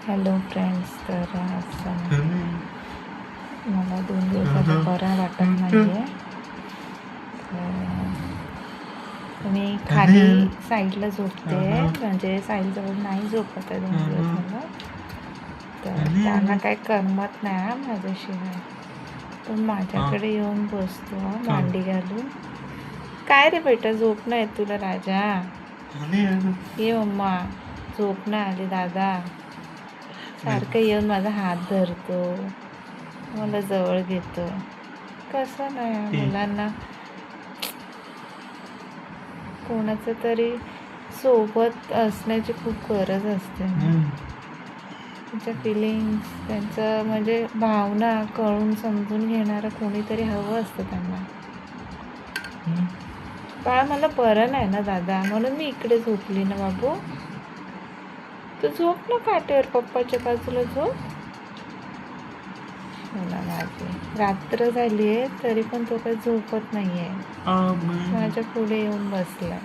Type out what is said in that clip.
Hello friends, तर मला 2 दिवसाचा बरं वाटत नाही आहे. तर मी खाली साईडला झोपते, म्हणजे साईडजवळ नाही झोपत आहे 2 दिवस मला. तर त्यांना काही करमत नाही माझ्याशिवाय. तो माझ्याकडे येऊन बसतो मांडी घालून. काय रे बेटा, झोप नाही येत तुला राजा? ये मम्मा, झोप नाही आली दादा. सारखं येऊन माझा हात धरतो, मला जवळ घेतो. कसं नाही, मुलांना कोणाचं तरी सोबत असण्याची खूप गरज असते. त्यांच्या फिलिंग्स, त्यांचं म्हणजे भावना कळून समजून घेणारं कोणीतरी हवं असतं त्यांना. बाळा, मला बरं नाही ना दादा, म्हणून मी इकडे झोपली ना बाबू. तू झोप ना काटेवर, पप्पाच्या बाजूला झोप. मला माझी रात्र झाली आहे तरी पण तो काही झोपत नाही आहे, माझ्या पुढे येऊन बसला.